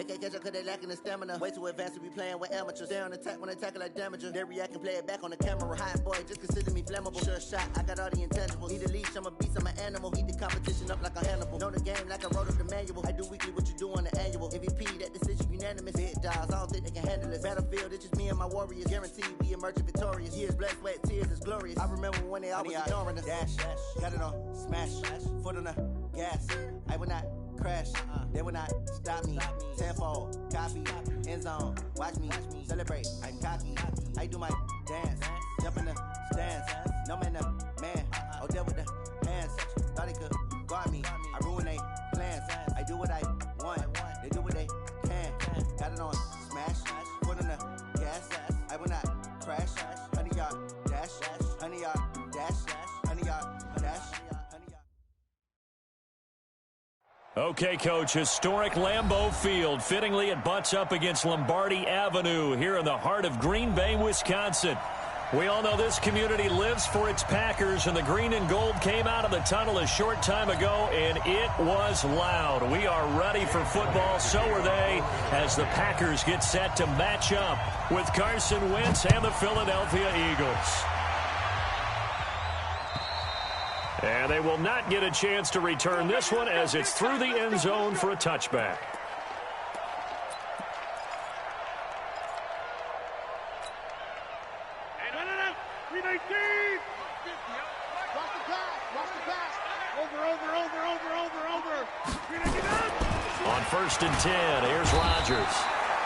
They can't catch up cause they lacking the stamina. Way too advanced to be playing with amateurs. Stay on attack when they tackle like damager. They react and play it back on the camera. Hot boy, just consider me flammable. Sure shot, I got all the intangibles. Need a leash, I'm a beast, I'm an animal. Heat the competition up like a Hannibal. Know the game like I wrote up the manual. I do weekly what you do on the annual. MVP, that decision unanimous. Big dogs, I don't think they can handle it. Battlefield, it's just me and my warriors. Guaranteed we emerge victorious. Years, blood, sweat, tears, is glorious. I remember when they always ignoring us. Dash, got it on, smash, foot on the gas. I will not crash, they will not stop me. Tenfold, copy, end zone, watch me celebrate. I'm cocky, I do my dance, jump in the stands. No man, the man, oh there with the hands. Thought they could guard me, I ruin they plans. I do what I want, they do what they can. Got it on smash, foot on the gas. I will not crash, 100-yard dash, 100-yard dash, 100-yard dash. Okay, Coach, historic Lambeau Field. Fittingly, it butts up against Lombardi Avenue here in the heart of Green Bay, Wisconsin. We all know this community lives for its Packers, and the green and gold came out of the tunnel a short time ago, and it was loud. We are ready for football, so are they, as the Packers get set to match up with Carson Wentz and the Philadelphia Eagles. And they will not get a chance to return this one as it's through the end zone for a touchback. Hey, no. 319. Watch the pass. Over. 319. On 1st and 10, here's Rodgers.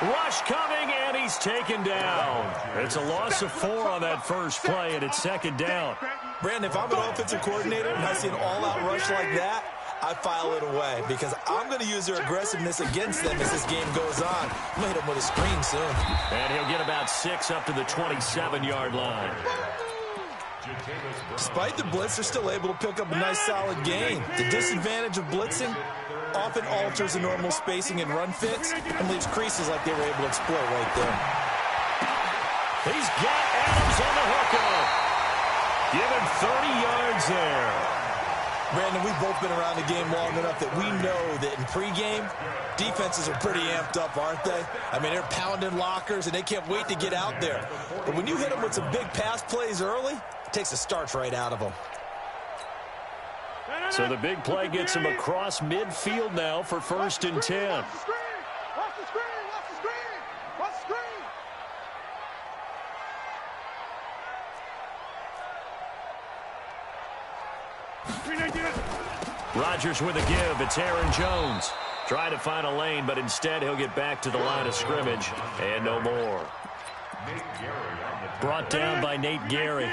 Rush coming, and he's taken down. It's a loss of 4 on that first play, and it's 2nd down. Brandon, if I'm an offensive coordinator and I see an all-out rush like that, I file it away because I'm going to use their aggressiveness against them as this game goes on. I'm going to hit them with a screen soon. And he'll get about 6 up to the 27-yard line. Despite the blitz, they're still able to pick up a nice solid gain. The disadvantage of blitzing often alters the normal spacing and run fits and leaves creases like they were able to exploit right there. He's got Adams on the hookup. Give him 30 yards there. Brandon, we've both been around the game long enough that we know that in pregame, defenses are pretty amped up, aren't they? I mean, they're pounding lockers, and they can't wait to get out there. But when you hit them with some big pass plays early, it takes the starch right out of them. So the big play gets him across midfield now for 1st and 10. Watch the screen. Rodgers with a give. It's Aaron Jones. Trying to find a lane, but instead he'll get back to the line of scrimmage. And no more. Brought down by Nate Gary.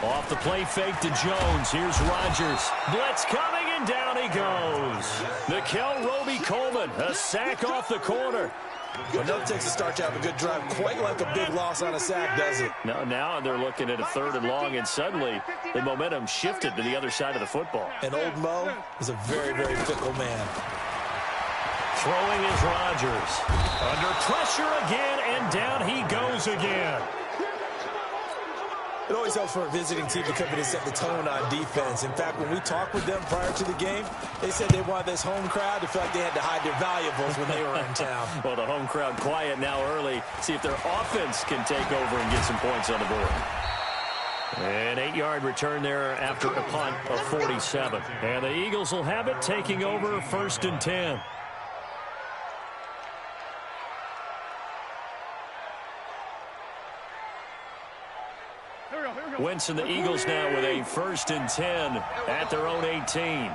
Off the play fake to Jones. Here's Rodgers. Blitz coming, and down he goes. Nickel Roby-Coleman, a sack off the corner. But no takes a start to have a good drive, quite like a big loss on a sack, does it? No, now they're looking at a 3rd and long, and suddenly the momentum shifted to the other side of the football. And old Mo is a very, very fickle man. Throwing is Rodgers. Under pressure again, and down he goes again. It always helps for a visiting team to come in and set the tone on defense. In fact, when we talked with them prior to the game, they said they wanted this home crowd to feel like they had to hide their valuables when they were in town. Well, the home crowd quiet now early. See if their offense can take over and get some points on the board. An 8-yard return there after a punt of 47. And the Eagles will have it, taking over 1st and 10. Wentz and the Eagles now with a 1st and 10 at their own 18.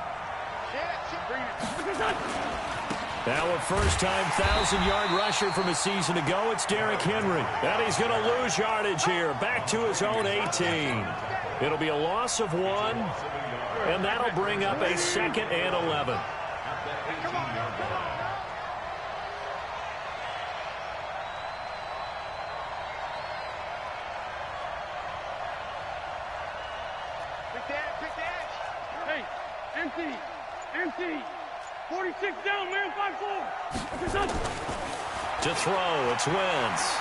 Now a first-time 1,000-yard rusher from a season ago. It's Derrick Henry. And he's going to lose yardage here. Back to his own 18. It'll be a loss of 1. And that'll bring up a 2nd and 11. Empty. 46 down, man, 5-4. To throw, it's Wentz.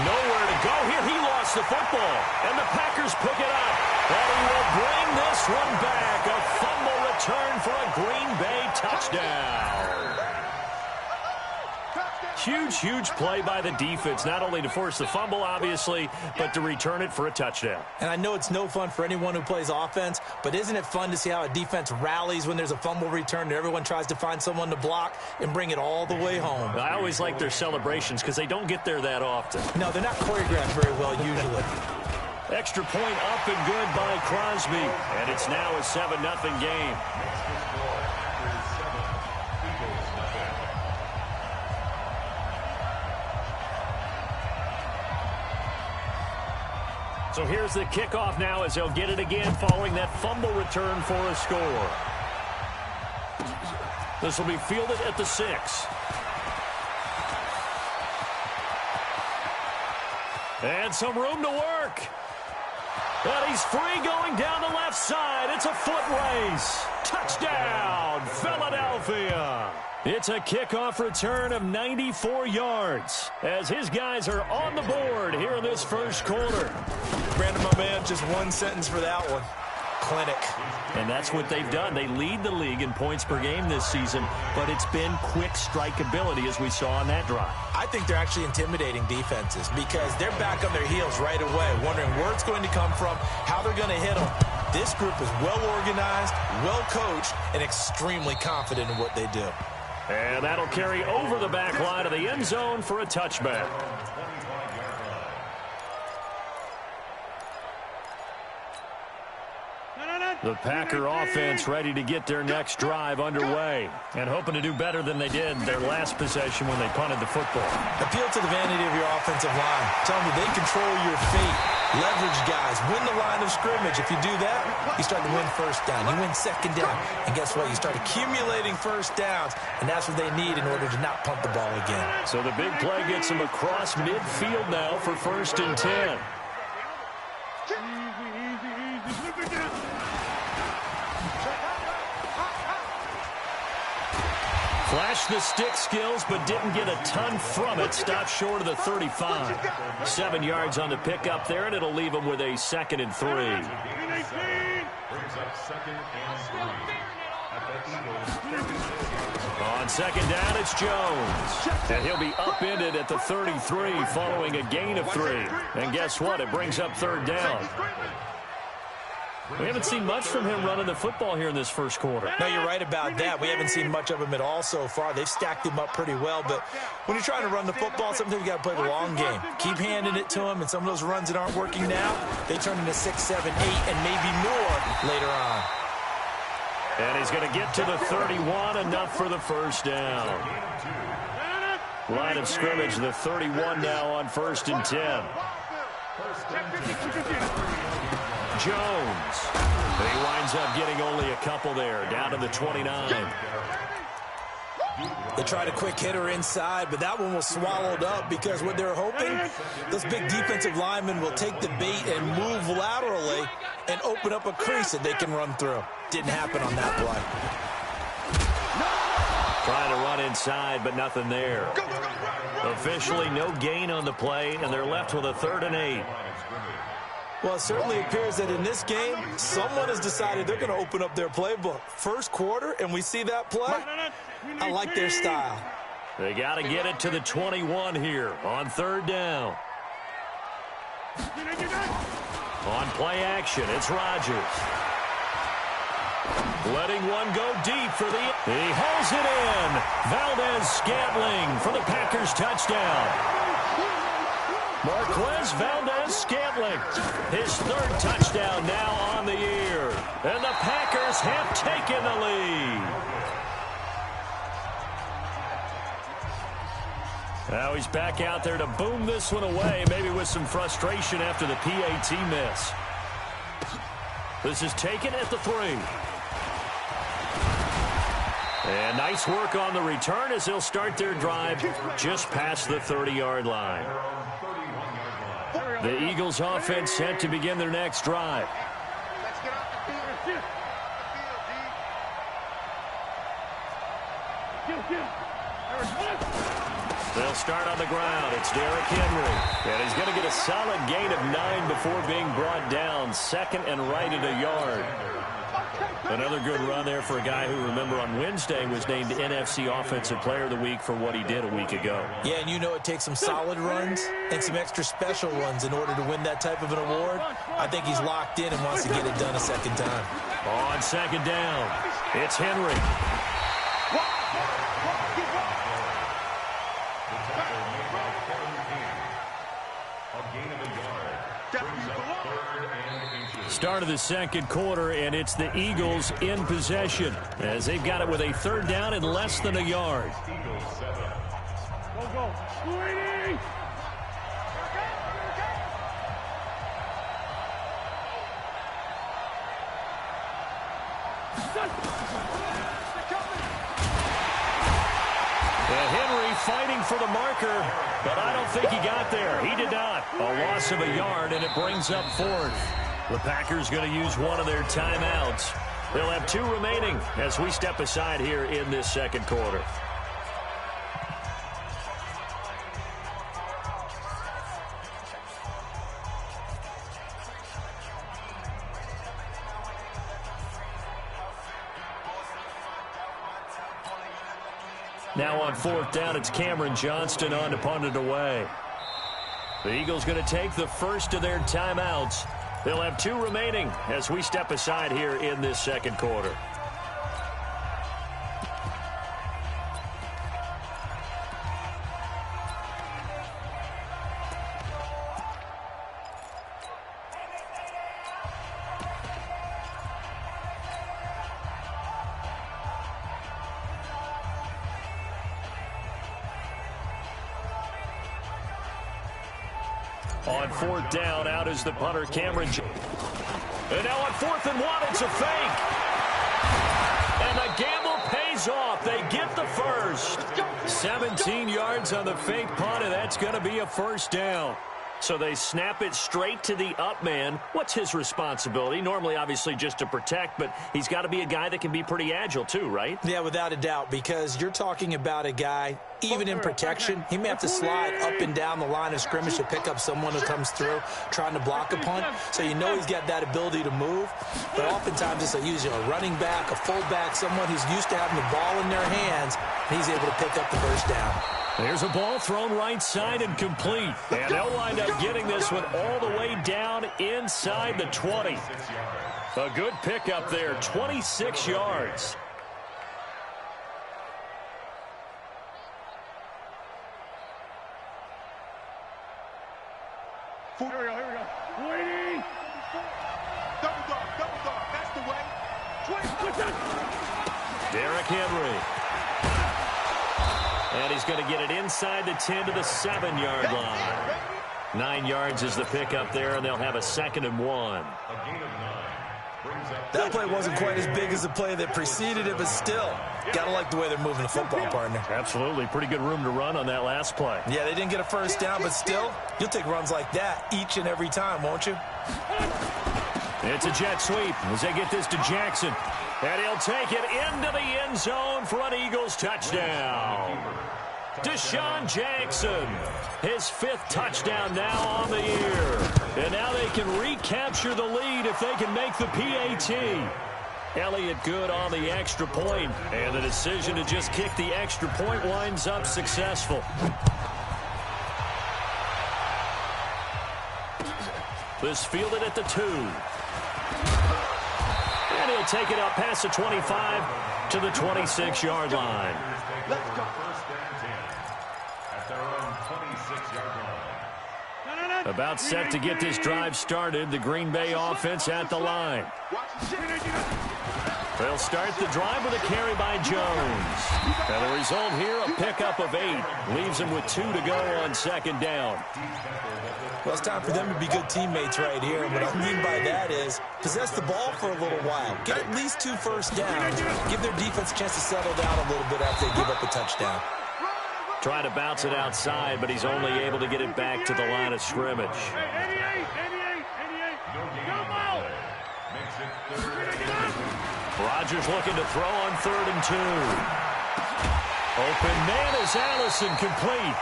Nowhere to go here. He lost the football, and the Packers pick it up. And he will bring this one back. A fumble return for a Green Bay touchdown. Huge, huge play by the defense, not only to force the fumble, obviously, but to return it for a touchdown. And I know it's no fun for anyone who plays offense, but isn't it fun to see how a defense rallies when there's a fumble return and everyone tries to find someone to block and bring it all the way home? I always like their celebrations because they don't get there that often. No, they're not choreographed very well usually. Extra point up and good by Crosby, and it's now a 7-0 game. So here's the kickoff now as they'll get it again following that fumble return for a score. This will be fielded at the 6. And some room to work. And he's free going down the left side. It's a foot race. Touchdown, Philadelphia. It's a kickoff return of 94 yards as his guys are on the board here in this first quarter. Brandon, my man, just one sentence for that one. Clinic. And that's what they've done. They lead the league in points per game this season, but it's been quick strike ability as we saw on that drive. I think they're actually intimidating defenses because they're back on their heels right away, wondering where it's going to come from, how they're going to hit them. This group is well organized, well coached, and extremely confident in what they do. And that'll carry over the back line of the end zone for a touchback. The Packer offense ready to get their next drive underway and hoping to do better than they did their last possession when they punted the football. Appeal to the vanity of your offensive line. Tell them that they control your fate. Leverage guys. Win the line of scrimmage. If you do that, you start to win first down. You win second down. And guess what? You start accumulating first downs, and that's what they need in order to not punt the ball again. So the big play gets them across midfield now for 1st and 10. Flashed the stick skills, but didn't get a ton from it. Stopped short of the 35. 7 yards on the pickup there, and it'll leave them with a 2nd and 3. On 2nd down, it's Jones. And he'll be upended at the 33 following a gain of 3. And guess what? It brings up 3rd down. We haven't seen much from him running the football here in this first quarter. No, you're right about that. We haven't seen much of him at all so far. They've stacked him up pretty well, but when you're trying to run the football, sometimes you got to play the long game. Keep handing it to him, and some of those runs that aren't working now, they turn into 6, 7, 8, and maybe more later on. And he's going to get to the 31, enough for the first down. Line of scrimmage, the 31 now on 1st and 10. Jones. But he winds up getting only a couple there, down to the 29. They tried a quick hitter inside, but that one was swallowed up because what they're hoping, those big defensive linemen will take the bait and move laterally and open up a crease that they can run through. Didn't happen on that play. Trying to run inside, but nothing there. Officially no gain on the play, and they're left with a 3rd and 8. Well, it certainly appears that in this game, someone has decided they're going to open up their playbook. First quarter, and we see that play. I like their style. They got to get it to the 21 here on 3rd down. On play action, it's Rodgers. Letting one go deep for the... He hauls it in. Valdez-Scantling for the Packers touchdown. Marquez Valdez-Scantling, his 3rd touchdown now on the year. And the Packers have taken the lead. Now he's back out there to boom this one away, maybe with some frustration after the PAT miss. This is taken at the 3. And nice work on the return as they'll start their drive just past the 30-yard line. The Eagles offense set to begin their next drive. They'll start on the ground. It's Derrick Henry. And he's going to get a solid gain of 9 before being brought down. Second and right at a yard. Another good run there for a guy who, remember, on Wednesday was named NFC Offensive Player of the Week for what he did a week ago. Yeah, and you know it takes some solid runs and some extra special ones in order to win that type of an award. I think he's locked in and wants to get it done a second time. On second down, it's Henry. Start of the second quarter, and it's the Eagles in possession as they've got it with a third down and less than a yard. Go. Sweetie! Henry fighting for the marker, but I don't think he got there. He did not. A loss of a yard, and it brings up fourth. The Packers going to use one of their timeouts. They'll have 2 remaining as we step aside here in this second quarter. Now on fourth down, it's Cameron Johnston on to punt it away. The Eagles going to take the first of their timeouts. They'll have 2 remaining as we step aside here in this second quarter. On fourth down, out is the punter, Cameron. And now on 4th and 1, it's a fake. And the gamble pays off. They get the first. 17 yards on the fake punt, and that's going to be a first down. So they snap it straight to the up man. What's his responsibility? Normally, obviously, just to protect, but he's got to be a guy that can be pretty agile too, right? Yeah, without a doubt, because you're talking about a guy, even in protection, he may have to slide up and down the line of scrimmage to pick up someone who comes through trying to block a punt. So you know he's got that ability to move. But oftentimes it's usually a running back, a fullback, someone who's used to having the ball in their hands, and he's able to pick up the first down. There's a ball thrown right side and complete. And they'll wind up getting this one all the way down inside the 20. A good pickup there, 26 yards. Here we go. Waiting. Double dog. That's the way. Derrick Henry. And he's going to get it inside the 10 to the 7-yard line. 9 yards is the pickup there, and they'll have a 2nd and 1. That play wasn't quite as big as the play that preceded it, but still, got to like the way they're moving the football, partner. Absolutely. Pretty good room to run on that last play. Yeah, they didn't get a first down, but still, you'll take runs like that each and every time, won't you? It's a jet sweep as they get this to Jackson. And he'll take it into the end zone for an Eagles touchdown. Deshaun Jackson, his 5th touchdown now on the year. And now they can recapture the lead if they can make the PAT. Elliott good on the extra point, and the decision to just kick the extra point winds up successful. This fielded at the 2. And he'll take it up past the 25 to the 26-yard line. Let's go. First down 10 at their own 26-yard line. About set to get this drive started, the Green Bay offense at the line. They'll start the drive with a carry by Jones. And the result here, a pickup of 8. Leaves him with 2 to go on 2nd down. Well, it's time for them to be good teammates right here. And what I mean by that is possess the ball for a little while. Get at least 2 first downs. Give their defense a chance to settle down a little bit after they give up a touchdown. Try to bounce it outside, but he's only able to get it back to the line of scrimmage. 88. Come out. Rodgers looking to throw on 3rd and 2. Open man is Allison, complete.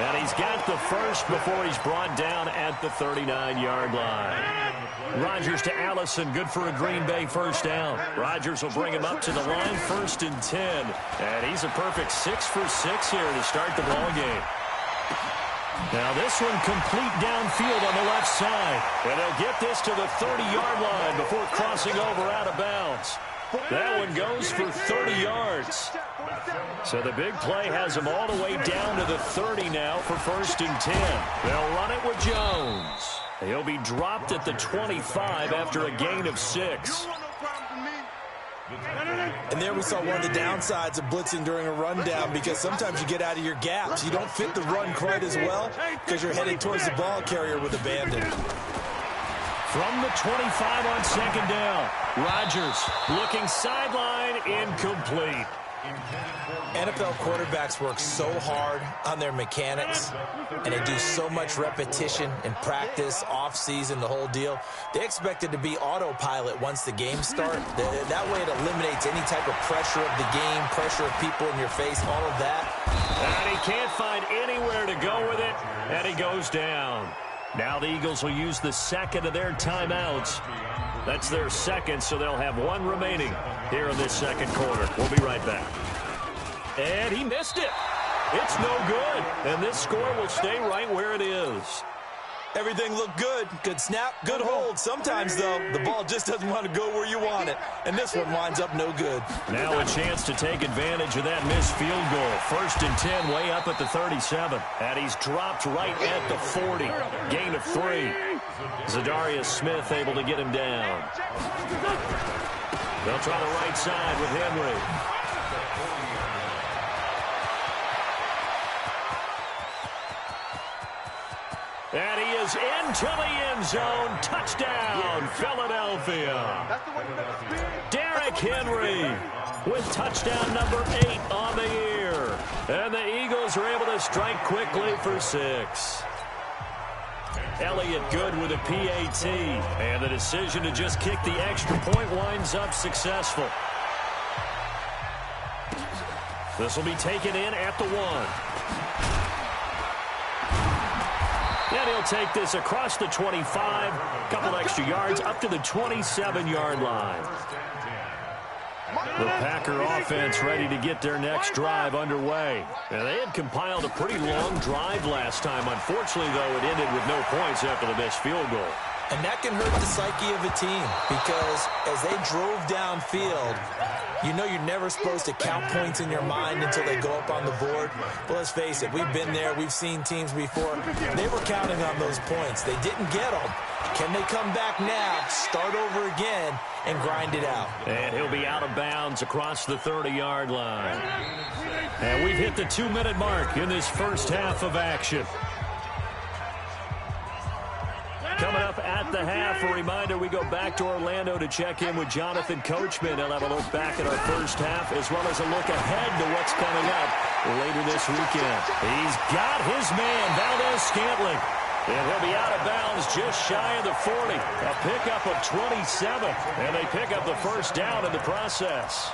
And he's got the first before he's brought down at the 39-yard line. Rodgers to Allison, good for a Green Bay first down. Rodgers will bring him up to the line, 1st and 10. And he's a perfect 6 for 6 here to start the ball game. Now this one complete downfield on the left side. And they'll get this to the 30-yard line before crossing over out of bounds. That one goes for 30 yards. So the big play has them all the way down to the 30 now for 1st and 10. They'll run it with Jones. He'll be dropped at the 25 after a gain of 6. And there we saw one of the downsides of blitzing during a rundown, because sometimes you get out of your gaps. You don't fit the run quite as well because you're headed towards the ball carrier with abandon. From the 25 on 2nd down, Rodgers looking sideline, incomplete. NFL quarterbacks work so hard on their mechanics, and they do so much repetition in practice, off-season, the whole deal. They expect it to be autopilot once the game starts. That way it eliminates any type of pressure of the game, pressure of people in your face, all of that. And he can't find anywhere to go with it, and he goes down. Now the Eagles will use the second of their timeouts. That's their second, so they'll have one remaining here in this second quarter. We'll be right back. And he missed it. It's no good. And this score will stay right where it is. Everything looked good. Good snap, good hold. Sometimes, though, the ball just doesn't want to go where you want it. And this one winds up no good. Now a chance to take advantage of that missed field goal. 1st and 10, way up at the 37. And he's dropped right at the 40. Gain of 3. Zadarius Smith able to get him down. They'll try the right side with Henry. And he is into the end zone. Touchdown, Philadelphia. Derrick Henry with touchdown number 8 on the year. And the Eagles are able to strike quickly for 6. Elliott good with a PAT. And the decision to just kick the extra point winds up successful. This will be taken in at the 1. And he'll take this across the 25, couple extra yards, up to the 27-yard line. The Packer offense ready to get their next drive underway. And they had compiled a pretty long drive last time. Unfortunately, though, it ended with no points after the missed field goal. And that can hurt the psyche of a team, because as they drove downfield, you know you're never supposed to count points in your mind until they go up on the board. But let's face it, we've been there. We've seen teams before. They were counting on those points. They didn't get them. Can they come back now, start over again, and grind it out? And he'll be out of bounds across the 30-yard line. And we've hit the 2-minute mark in this first half of action. Coming up at the half, a reminder, we go back to Orlando to check in with Jonathan Coachman. He'll have a look back at our first half, as well as a look ahead to what's coming up later this weekend. He's got his man, Valdez-Scantling. And he'll be out of bounds just shy of the 40. A pickup of 27. And they pick up the first down in the process.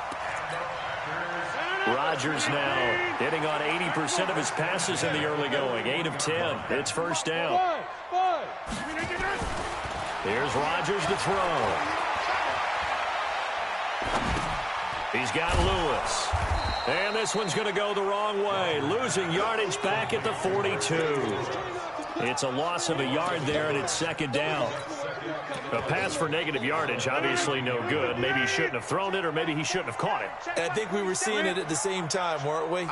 Rodgers now hitting on 80% of his passes in the early going. 8 of 10. It's first down. Here's Rodgers to throw. He's got Lewis. And this one's going to go the wrong way. Losing yardage back at the 42. It's a loss of a yard there, and it's second down. A pass for negative yardage, obviously no good. Maybe he shouldn't have thrown it, or maybe he shouldn't have caught it. And I think we were seeing it at the same time, weren't we?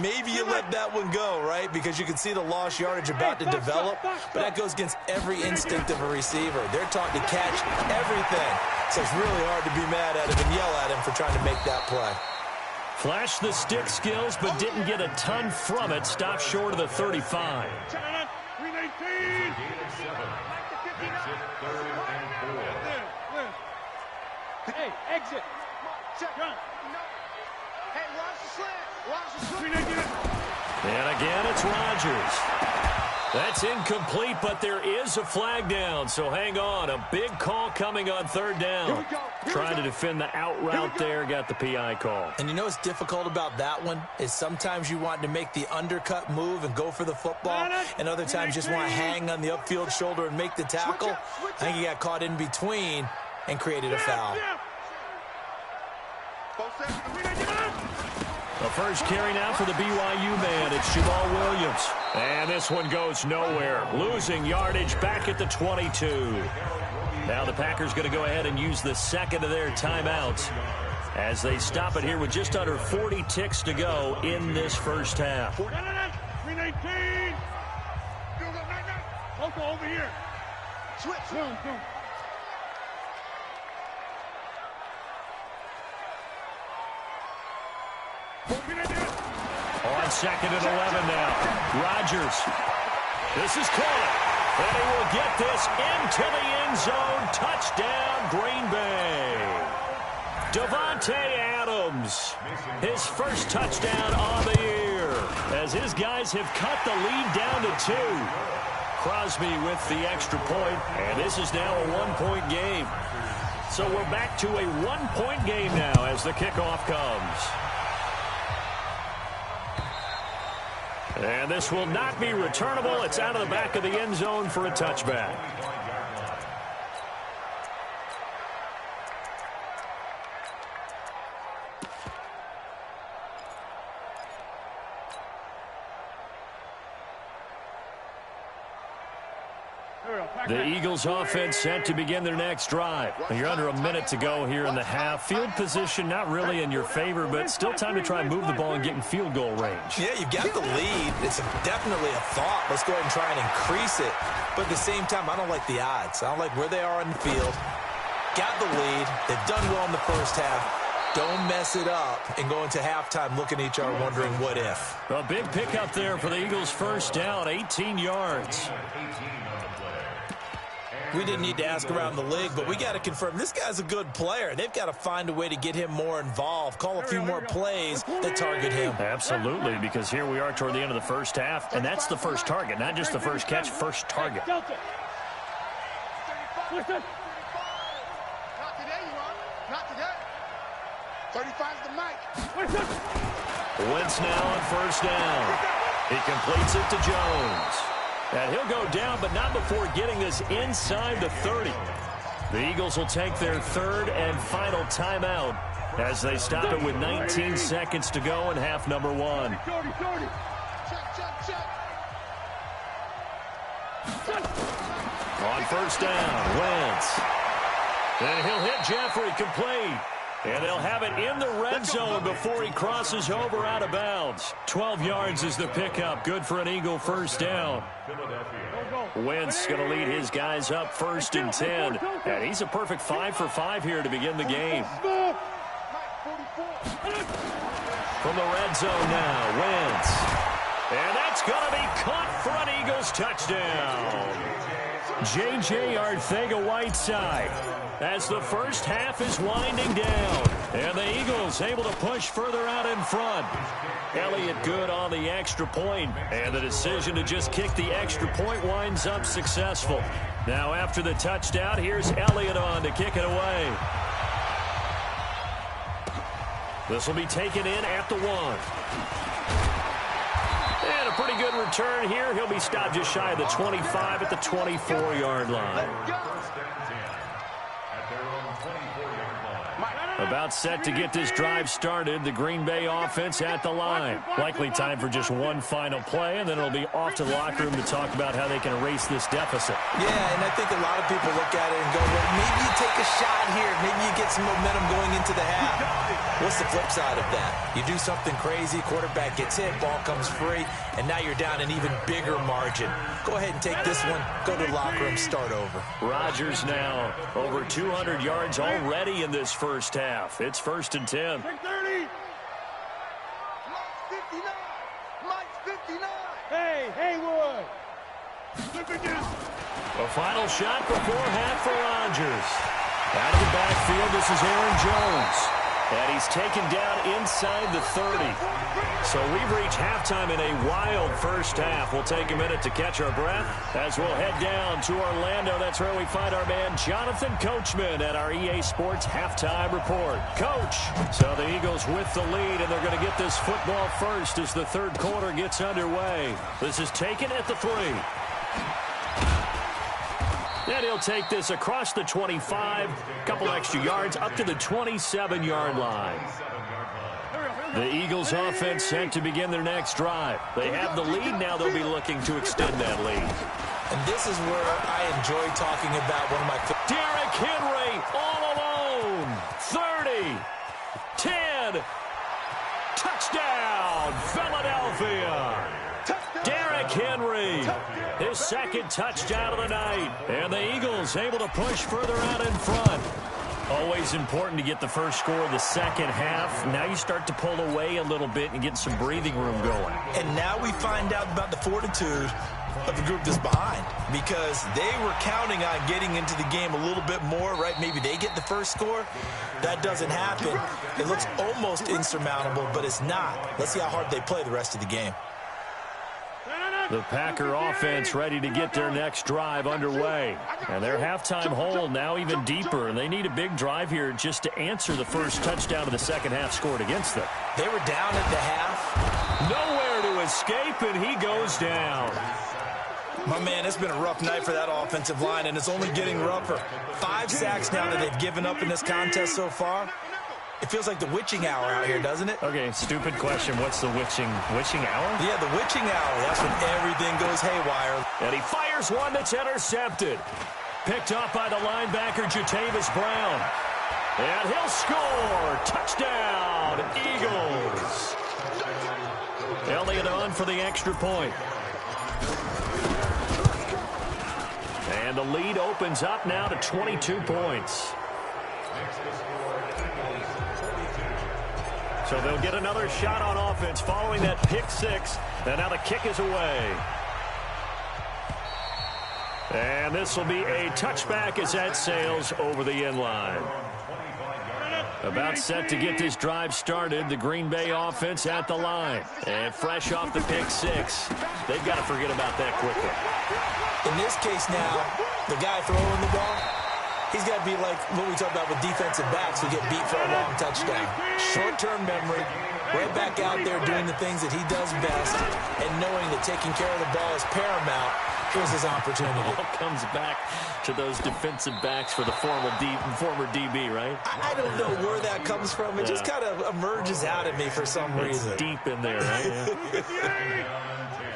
Maybe you let that one go, right? Because you can see the lost yardage about to develop, but that goes against every instinct of a receiver. They're taught to catch everything. So it's really hard to be mad at him and yell at him for trying to make that play. Flashed the stick skills, but didn't get a ton from it. Stopped short of the 35. Hey, exit. Check. Hey, watch the slant. Watch the slant. And again, it's Rodgers. That's incomplete, but there is a flag down, so hang on. A big call coming on third down. Trying to defend the out route there, got the PI call. And you know what's difficult about that one is sometimes you want to make the undercut move and go for the football, and other times you just want to hang on the upfield shoulder and make the tackle. I think he got caught in between and created a foul. The first carry now for the BYU man. It's Jamal Williams. And this one goes nowhere. Losing yardage back at the 22. Now the Packers going to go ahead and use the second of their timeouts as they stop it here with just under 40 ticks to go in this first half. 319. Local over here. Switch. Boom. On second and 11 now. Rodgers. This is caught. And he will get this into the end zone. Touchdown, Green Bay. Davante Adams. His first touchdown on the year. As his guys have cut the lead down to 2. Crosby with the extra point. And this is now a one-point game. So we're back to a one-point game now as the kickoff comes. And this will not be returnable. It's out of the back of the end zone for a touchback. The Eagles offense set to begin their next drive. You're under a minute to go here in the half. Field position not really in your favor, but still time to try and move the ball and get in field goal range. Yeah, you've got the lead. It's definitely a thought. Let's go ahead and try and increase it. But at the same time, I don't like the odds. I don't like where they are on the field. Got the lead. They've done well in the first half. Don't mess it up and go into halftime looking at each other wondering what if. A big pickup there for the Eagles first down, 18 yards. We didn't need to ask around the league, but we got to confirm this guy's a good player. They've got to find a way to get him more involved, call a few more plays that target him. Absolutely, because here we are toward the end of the first half, and that's the first target, not just the first catch, first target. Not today, you are. Not today. 35's the mic. Wentz now on first down. He completes it to Jones. And he'll go down, but not before getting this inside the 30. The Eagles will take their third and final timeout as they stop it with 19 seconds to go in half number 1. On first down, Wentz. And he'll hit Jeffrey complete. And they'll have it in the red zone before he crosses over out of bounds. 12 yards is the pickup. Good for an Eagle first down. Wentz going to lead his guys up first and 10. And he's a perfect 5 for 5 here to begin the game. From the red zone now, Wentz. And that's going to be caught for an Eagles touchdown. J.J. Arcega-Whiteside as the first half is winding down. And the Eagles able to push further out in front. Elliott good on the extra point. And the decision to just kick the extra point winds up successful. Now after the touchdown, here's Elliott on to kick it away. This will be taken in at the 1. And a pretty good return here. He'll be stopped just shy of the 25 at the 24-yard line. About set to get this drive started. The Green Bay offense at the line. Likely time for just one final play, and then it'll be off to the locker room to talk about how they can erase this deficit. Yeah, and I think a lot of people look at it and go, well, maybe you take a shot here. Maybe you get some momentum going into the half. What's the flip side of that? You do something crazy, quarterback gets hit, ball comes free, and now you're down an even bigger margin. Go ahead and take this one, go to the locker room, start over. Rodgers now over 200 yards already in this first half. It's first and 10. Mike's 59. Mike's 59. Hey, Haywood. A final shot before half for Rodgers. Out of the backfield, this is Aaron Jones. And he's taken down inside the 30. So we've reached halftime in a wild first half. We'll take a minute to catch our breath as we'll head down to Orlando. That's where we find our man Jonathan Coachman at our EA Sports Halftime Report. Coach, so the Eagles with the lead, and they're going to get this football first as the third quarter gets underway. This is taken at the 3. And he'll take this across the 25, couple extra yards, up to the 27-yard line. The Eagles offense set to begin their next drive. They have the lead now. They'll be looking to extend that lead. And this is where I enjoy talking about one of my... Derrick Henry all alone. 30, 10, touchdown, Philadelphia. Derrick Henry, his second touchdown of the night. And the Eagles able to push further out in front. Always important to get the first score of the second half. Now you start to pull away a little bit and get some breathing room going. And now we find out about the fortitude of the group that's behind, because they were counting on getting into the game a little bit more, right? Maybe they get the first score. That doesn't happen. It looks almost insurmountable, but it's not. Let's see how hard they play the rest of the game. The Packer offense ready to get their next drive underway. And their halftime hole now even deeper. And they need a big drive here just to answer the first touchdown of the second half scored against them. They were down at the half. Nowhere to escape, and he goes down. My man, it's been a rough night for that offensive line, and it's only getting rougher. 5 sacks now that they've given up in this contest so far. It feels like the witching hour out here, doesn't it? Okay, stupid question. What's the witching hour? Yeah, the witching hour. That's when everything goes haywire. And he fires one that's intercepted. Picked up by the linebacker, Jatavis Brown. And he'll score. Touchdown, Eagles. Elliott on for the extra point. And the lead opens up now to 22 points. So they'll get another shot on offense following that pick 6. And now the kick is away. And this will be a touchback as that sails over the end line. About set to get this drive started. The Green Bay offense at the line. And fresh off the pick 6. They've got to forget about that quickly. In this case now, the guy throwing the ball, he's got to be like what we talk about with defensive backs who get beat for a long touchdown. Short-term memory, right back out there doing the things that he does best, and knowing that taking care of the ball is paramount. Here's his opportunity. It all comes back to those defensive backs for the former DB, right? I don't know where that comes from. It just kind of emerges out at me for some reason. It's deep in there, right? Yeah.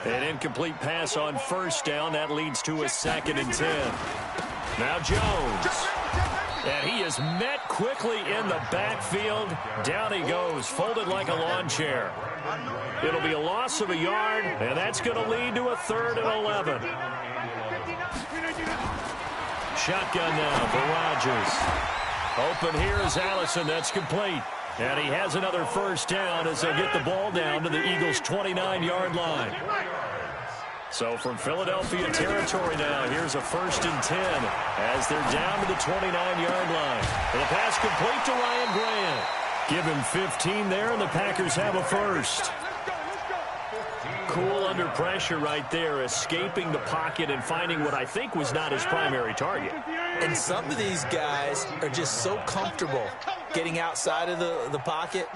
An incomplete pass on first down. That leads to a 2nd and 10. Now Jones. And he is met quickly in the backfield. Down he goes, folded like a lawn chair. It'll be a loss of a yard, and that's going to lead to a 3rd and 11. Shotgun now for Rodgers. Open here is Allison. That's complete. And he has another first down as they'll get the ball down to the Eagles' 29-yard line. So from Philadelphia territory now, here's a 1st and 10 as they're down to the 29-yard line. And the pass complete to Ryan Grant. Give him 15 there, and the Packers have a first. Cool under pressure right there, escaping the pocket and finding what I think was not his primary target. And some of these guys are just so comfortable getting outside of the pocket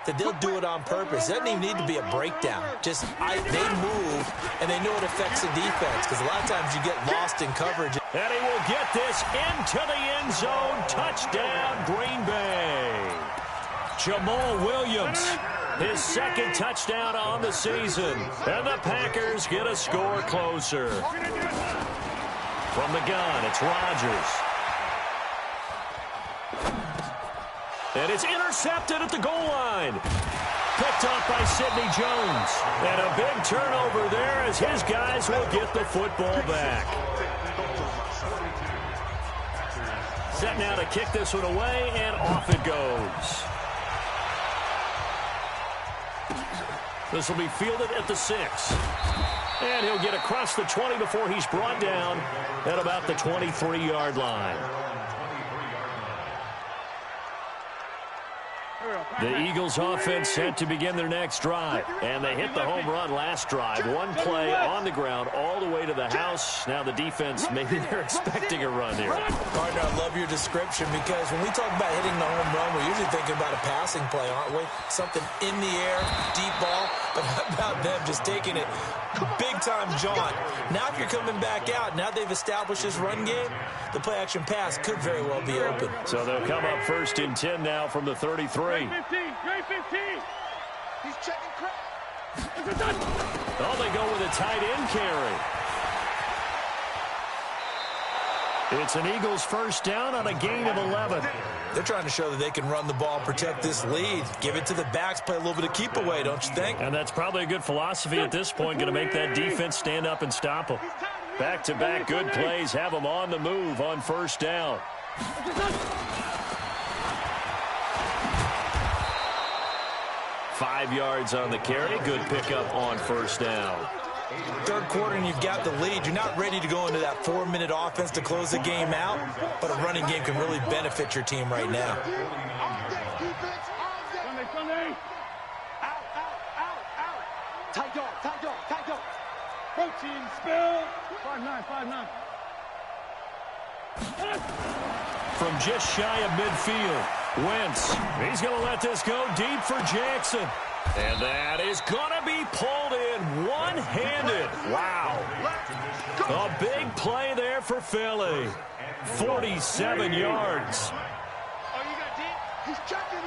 that they'll do it on purpose. It doesn't even need to be a breakdown. Just they move, and they know it affects the defense, because a lot of times you get lost in coverage. And he will get this into the end zone. Touchdown, Green Bay. Jamal Williams, his 2nd touchdown on the season. And the Packers get a score closer. From the gun, it's Rodgers. And it's intercepted at the goal line. Picked up by Sidney Jones. And a big turnover there as his guys will get the football back. Set now to kick this one away, and off it goes. This will be fielded at the 6. And he'll get across the 20 before he's brought down at about the 23-yard line. The Eagles offense set to begin their next drive. And they hit the home run last drive. One play on the ground all the way to the house. Now the defense, maybe they're expecting a run here. Partner, I love your description because when we talk about hitting the home run, we're usually thinking about a passing play, aren't we? Something in the air, deep ball. But how about them just taking it big-time jaunt? Now if you're coming back out, now they've established this run game, the play-action pass could very well be open. So they'll come up 1st and 10 now from the 33. Great 15. He's checking crap. Oh, they go with a tight end carry. It's an Eagles first down on a gain of 11. They're trying to show that they can run the ball, protect this lead. Give it to the backs, play a little bit of keep away, don't you think? And that's probably a good philosophy at this point, going to make that defense stand up and stop them. Back-to-back good plays have them on the move on first down. Five yards on the carry. Good pickup on first down. Third quarter and you've got the lead. You're not ready to go into that 4-minute offense to close the game out, but a running game can really benefit your team right now. Tight dog. Protein spill. 5'9". From just shy of midfield, Wentz. He's going to let this go deep for Jackson. And that is going to be pulled in one-handed. Wow. A big play there for Philly. 47 yards. Oh, you got deep? He's checking.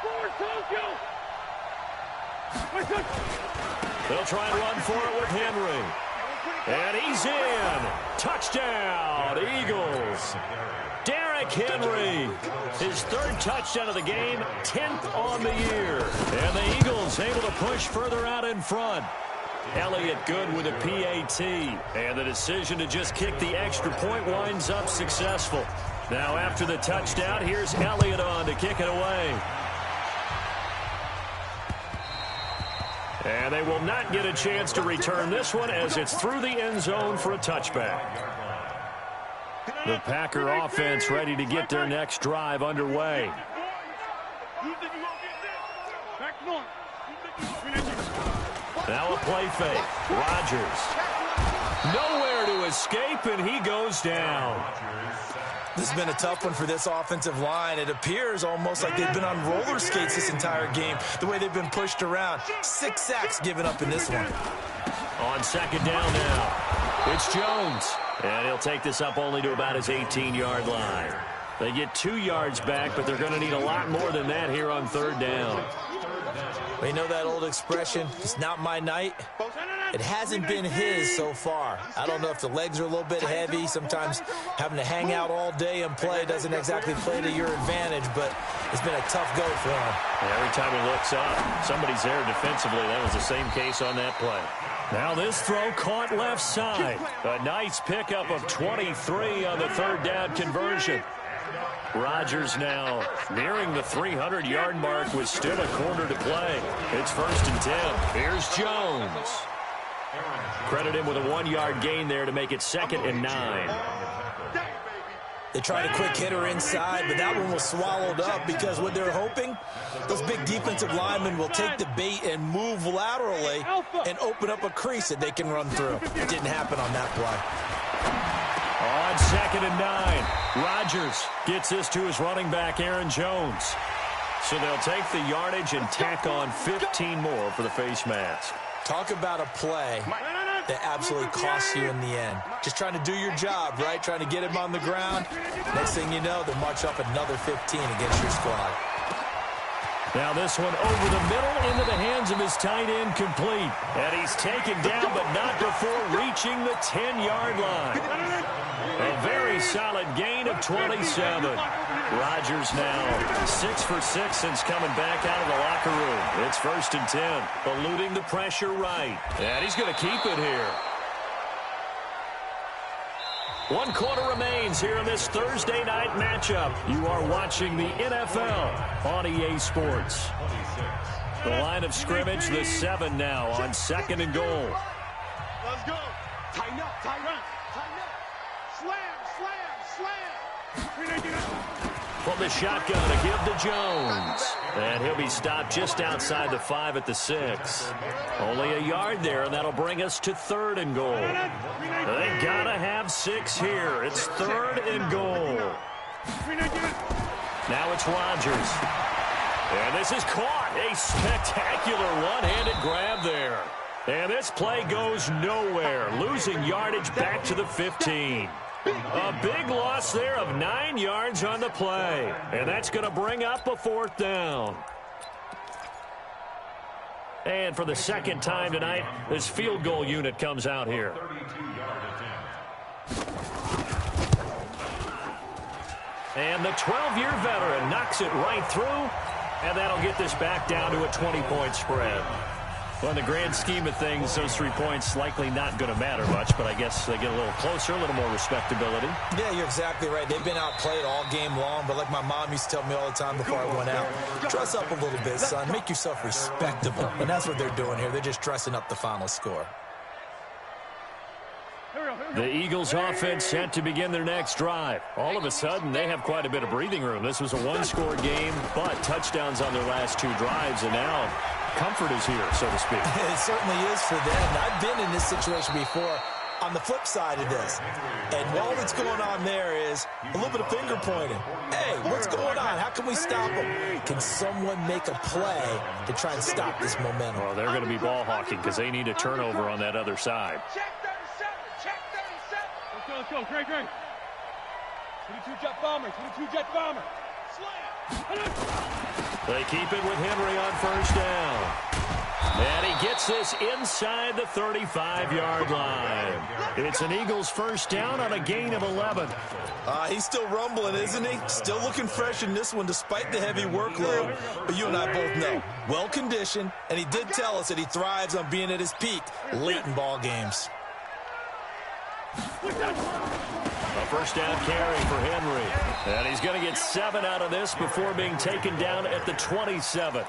Forward, Tokyo. They'll try and run for it with Henry. And he's in. Touchdown, Eagles. Derrick Henry, his third touchdown of the game, 10th on the year. And the Eagles able to push further out in front. Elliott good with a PAT. And the decision to just kick the extra point winds up successful. Now after the touchdown, here's Elliott on to kick it away. And they will not get a chance to return this one as it's through the end zone for a touchback. The Packer offense ready to get their next drive underway. Now a play fake. Rodgers. Nowhere to escape, and he goes down. This has been a tough one for this offensive line. It appears almost like they've been on roller skates this entire game, the way they've been pushed around. 6 sacks given up in this one. On second down now, it's Jones. And he'll take this up only to about his 18-yard line. They get 2 yards back, but they're going to need a lot more than that here on third down. We know that old expression, it's not my night. It hasn't been his so far. I don't know if the legs are a little bit heavy. Sometimes having to hang out all day and play doesn't exactly play to your advantage, but it's been a tough go for him. Yeah, every time he looks up, somebody's there defensively. That was the same case on that play. Now this throw caught left side. A nice pickup of 23 on the third down conversion. Rodgers now nearing the 300-yard mark with still a quarter to play. It's 1st and 10. Here's Jones. Credit him with a 1-yard gain there to make it 2nd and 9. They tried a quick hitter inside, but that one was swallowed up because what they're hoping, those big defensive linemen will take the bait and move laterally and open up a crease that they can run through. It didn't happen on that play. On 2nd and 9, Rodgers gets this to his running back, Aaron Jones. So they'll take the yardage and tack on 15 more for the face mask. Talk about a play that absolutely costs you in the end. Just trying to do your job, right? Trying to get him on the ground. Next thing you know, they'll march up another 15 against your squad. Now this one over the middle into the hands of his tight end complete. And he's taken down, but not before reaching the 10-yard line. A very solid gain of 27. Rodgers now 6 for 6 since coming back out of the locker room. It's 1st and 10. Eluding the pressure right. And he's going to keep it here. 1 quarter remains here in this Thursday night matchup. You are watching the NFL on EA Sports. The line of scrimmage, the 7 now on 2nd and goal. Let's go. Tighten up. Slam. From the shotgun, a give to Jones. And he'll be stopped just outside the 5 at the 6. Only a yard there, and that'll bring us to 3rd and goal. They gotta have 6 here. It's 3rd and goal. Now it's Rodgers. And this is caught. A spectacular one-handed grab there. And this play goes nowhere, losing yardage back to the 15. A big loss there of 9 yards on the play. And that's going to bring up a 4th down. And for the second time tonight, this field goal unit comes out here. And the 12-year veteran knocks it right through. And that'll get this back down to a 20-point spread. Well, in the grand scheme of things, those 3 points likely not going to matter much, but I guess they get a little closer, a little more respectability. Yeah, you're exactly right. They've been outplayed all game long, but like my mom used to tell me all the time before I went out, dress up a little bit, son. Make yourself respectable. And that's what they're doing here. They're just dressing up the final score. The Eagles offense set to begin their next drive. All of a sudden, they have quite a bit of breathing room. This was a one-score game, but touchdowns on their last 2 drives, and now comfort is here, so to speak. It certainly is for them. I've been in this situation before on the flip side of this. And all that's going on there is a little bit of finger pointing. Hey, what's going on? How can we stop them? Can someone make a play to try and stop this momentum? Well, they're going to be ball hawking because they need a turnover on that other side. Check 37. Check 37. Let's go. Great. 22 jet bomber. 22 jet bomber. They keep it with Henry on 1st down. And he gets this inside the 35-yard line. It's an Eagles 1st down on a gain of 11. He's still rumbling, isn't he? Still looking fresh in this one despite the heavy workload. But you and I both know, well-conditioned, and he did tell us that he thrives on being at his peak late in ball games. A 1st down carry for Henry. And he's going to get 7 out of this before being taken down at the 27.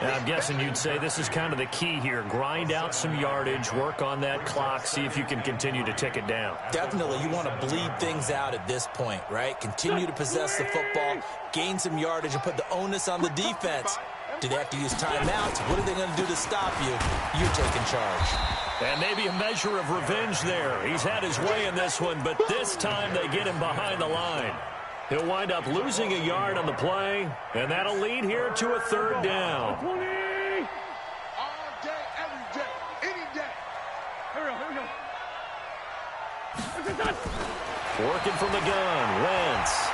Now, I'm guessing you'd say this is kind of the key here. Grind out some yardage, work on that clock, see if you can continue to tick it down. Definitely. You want to bleed things out at this point, right? Continue to possess the football, gain some yardage, and put the onus on the defense. Do they have to use timeouts? What are they going to do to stop you? You're taking charge. And maybe a measure of revenge there. He's had his way in this one, but this time they get him behind the line. He'll wind up losing a yard on the play, and that'll lead here to a 3rd down. All day, every day, any day. Here we go. Working from the gun, Wentz.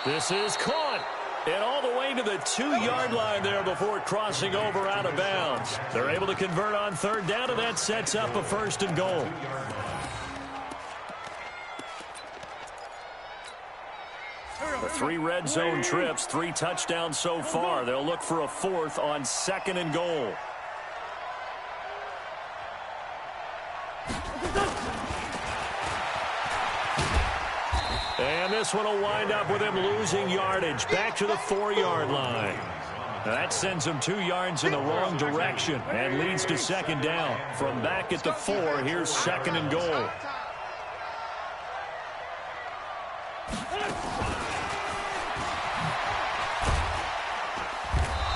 This is caught. And all the way to the 2-yard line there before crossing over out of bounds. They're able to convert on 3rd down, and that sets up a 1st and goal. The 3 red zone trips, 3 touchdowns so far. They'll look for a 4th on 2nd and goal. And this one will wind up with him losing yardage back to the 4-yard line. That sends him 2 yards in the wrong direction and leads to 2nd down. From back at the 4, here's 2nd and goal.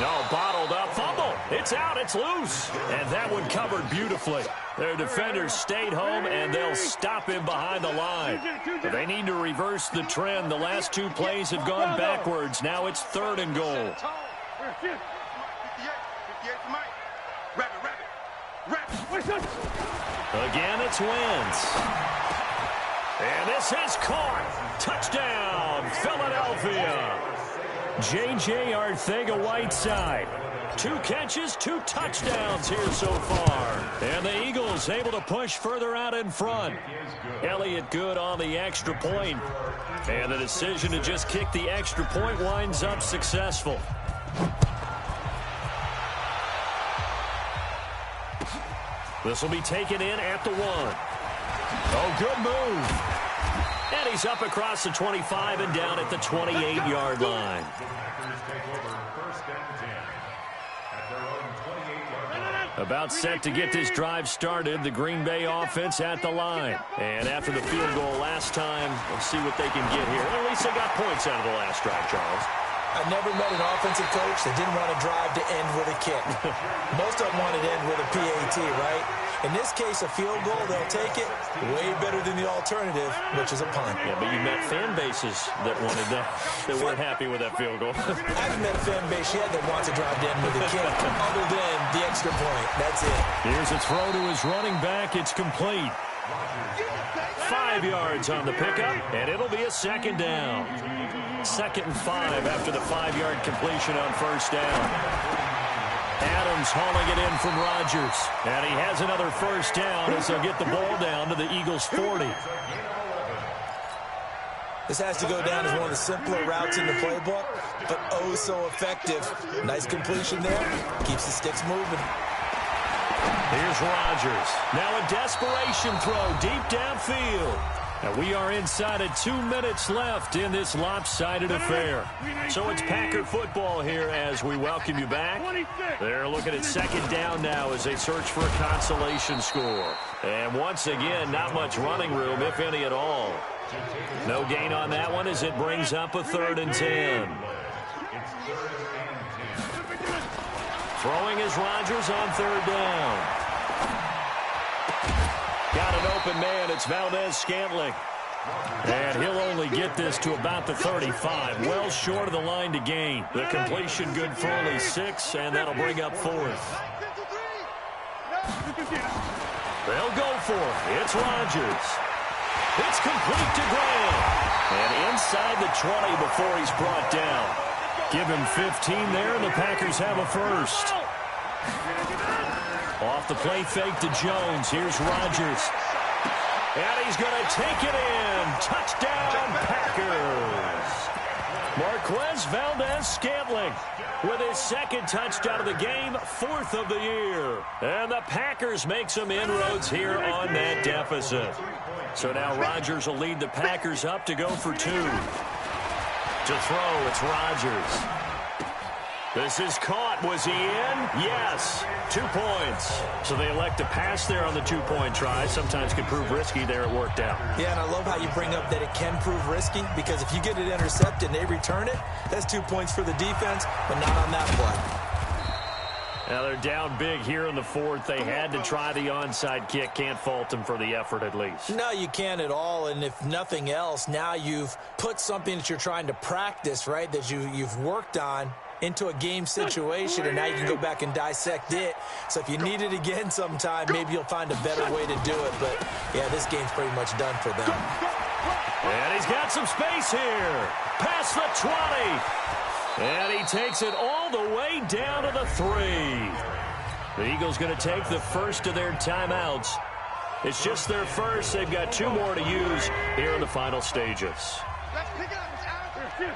No, bottled up, fumble. It's out, it's loose. And that one covered beautifully. Their defenders stayed home, and they'll stop him behind the line. But they need to reverse the trend. The last 2 plays have gone backwards. Now it's 3rd and goal. Again, it's Wentz. And this is caught. Touchdown, Philadelphia. J.J. Arcega-Whiteside. 2 catches, 2 touchdowns here so far. And the Eagles able to push further out in front. Elliott good on the extra point. And the decision to just kick the extra point winds up successful. This will be taken in at the 1. Oh, good move. And he's up across the 25 and down at the 28-yard line. About set to get this drive started, the Green Bay offense at the line. And after the field goal last time, we'll see what they can get here. At least they got points out of the last drive, Charles. I never met an offensive coach that didn't want to drive to end with a kick. Most of them wanted to end with a PAT, right? In this case, a field goal, they'll take it. Way better than the alternative, which is a punt. Yeah, but you met fan bases that wanted that, that weren't happy with that field goal. I've met a fan base yet that wants to drive to end with a kick, other than the extra point. That's it. Here's a throw to his running back. It's complete. 5 yards on the pickup, and it'll be a second down. 2nd and 5 after the 5-yard completion on first down. Adams hauling it in from Rodgers. And he has another first down as they'll get the ball down to the Eagles' 40. This has to go down as one of the simpler routes in the playbook, but oh so effective. Nice completion there. Keeps the sticks moving. Here's Rodgers. Now a desperation throw deep downfield. And we are inside of 2 minutes left in this lopsided affair. So it's Packer football here as we welcome you back. They're looking at second down now as they search for a consolation score. And once again, not much running room, if any at all. No gain on that one as it brings up a 3rd and 10. Throwing is Rodgers on 3rd down. Got an open man. It's Valdez-Scantling. And he'll only get this to about the 35. Well short of the line to gain. The completion good for only 6, and that'll bring up 4th. They'll go for it. It's Rodgers. It's complete to Graham. And inside the 20 before he's brought down. Give him 15 there, and the Packers have a first. Off the play fake to Jones. Here's Rodgers. And he's going to take it in. Touchdown, Packers. Marquez Valdez-Scantling with his 2nd touchdown of the game, 4th of the year. And the Packers make some inroads here on that deficit. So now Rodgers will lead the Packers up to go for 2. To throw, it's Rodgers. This is caught. Was he in? Yes. 2 points. So they elect to pass there on the 2-point try. Sometimes can prove risky. There it worked out. Yeah, and I love how you bring up that it can prove risky, because if you get it intercepted and they return it, that's 2 points for the defense, but not on that play. Now they're down big here in the 4th. They had to try the onside kick. Can't fault them for the effort at least. No, you can't at all. And if nothing else, now you've put something that you're trying to practice, right, that you've worked on into a game situation, and now you can go back and dissect it. So if you need it again sometime, maybe you'll find a better way to do it. But, yeah, this game's pretty much done for them. And he's got some space here. Past the 20. And he takes it all the way down to the 3. The Eagles going to take the first of their timeouts. It's just their first. They've got 2 more to use here in the final stages. Let's pick it up. It's out there.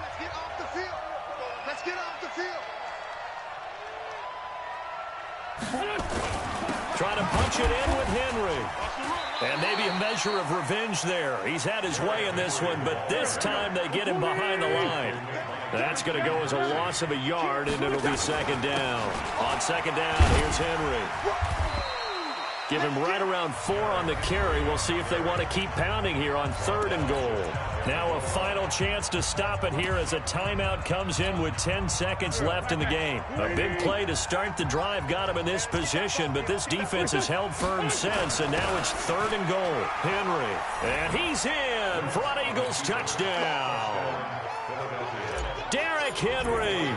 Let's get off the field. Let's get off the field. Trying to punch it in with Henry. And maybe a measure of revenge there. He's had his way in this one, but this time they get him behind the line. That's going to go as a loss of a yard, and it'll be 2nd down. On 2nd down, here's Henry. Give him right around 4 on the carry. We'll see if they want to keep pounding here on 3rd and goal. Now a final chance to stop it here as a timeout comes in with 10 seconds left in the game. A big play to start the drive got him in this position, but this defense has held firm since, and now it's 3rd and goal. Henry, and he's in for an Eagles touchdown. Derrick Henry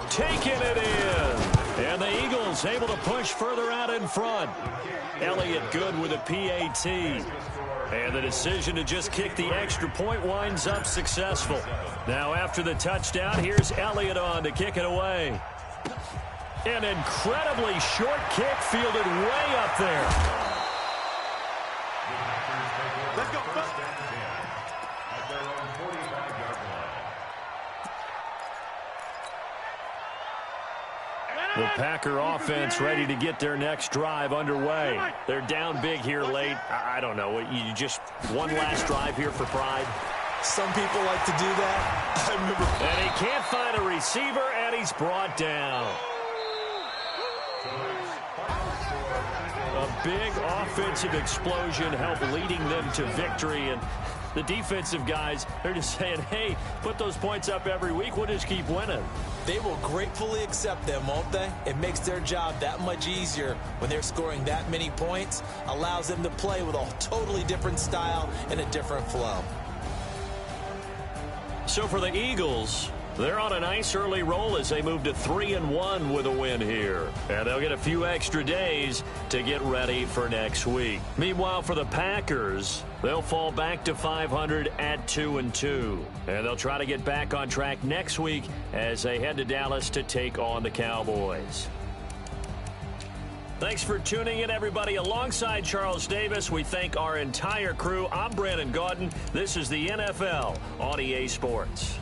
taking it in. And the Eagles able to push further out in front. Elliott good with a PAT. And the decision to just kick the extra point winds up successful. Now after the touchdown, here's Elliott on to kick it away. An incredibly short kick fielded way up there. Let's go. The Packer offense ready to get their next drive underway. They're down big here late. I don't know. You just one last drive here for pride. Some people like to do that. I remember. And he can't find a receiver, and he's brought down. big offensive explosion help leading them to victory. And the defensive guys, they're just saying, hey, put those points up every week. We'll just keep winning. They will gratefully accept them, won't they? It makes their job that much easier when they're scoring that many points. Allows them to play with a totally different style and a different flow. So for the Eagles, they're on a nice early roll as they move to 3-1 with a win here. And they'll get a few extra days to get ready for next week. Meanwhile, for the Packers, they'll fall back to 500 at 2-2. And they'll try to get back on track next week as they head to Dallas to take on the Cowboys. Thanks for tuning in, everybody. Alongside Charles Davis, we thank our entire crew. I'm Brandon Gaudin. This is the NFL on EA Sports.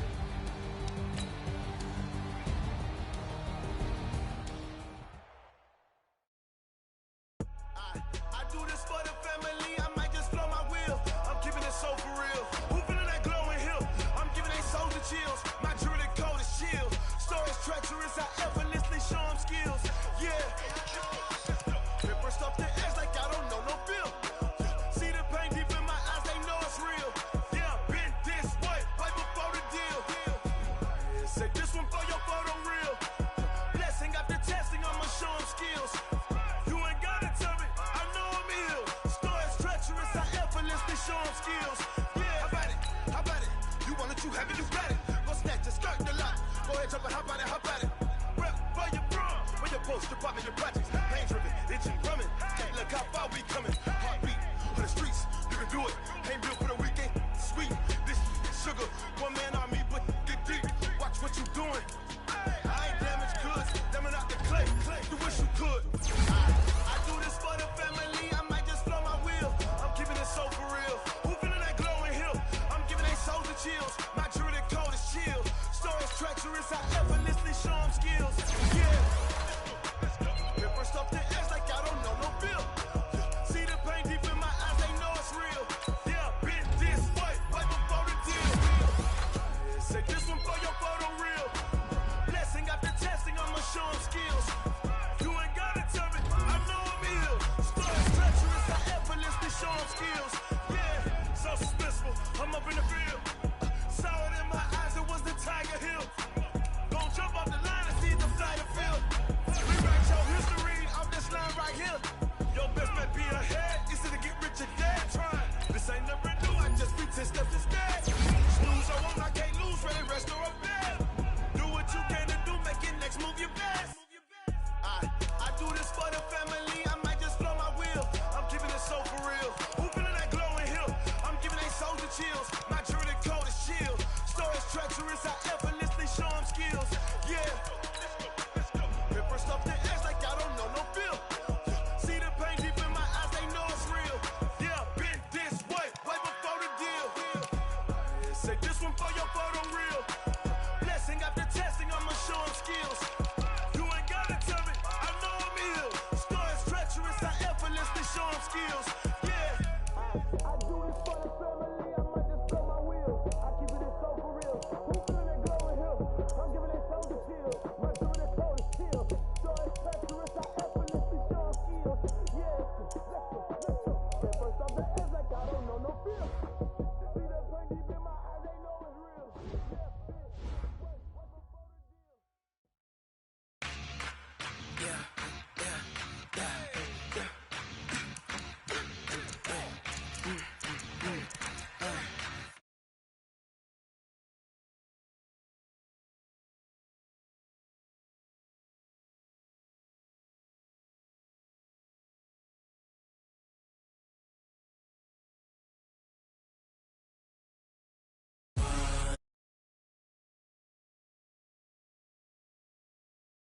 I'm giving it so to chill.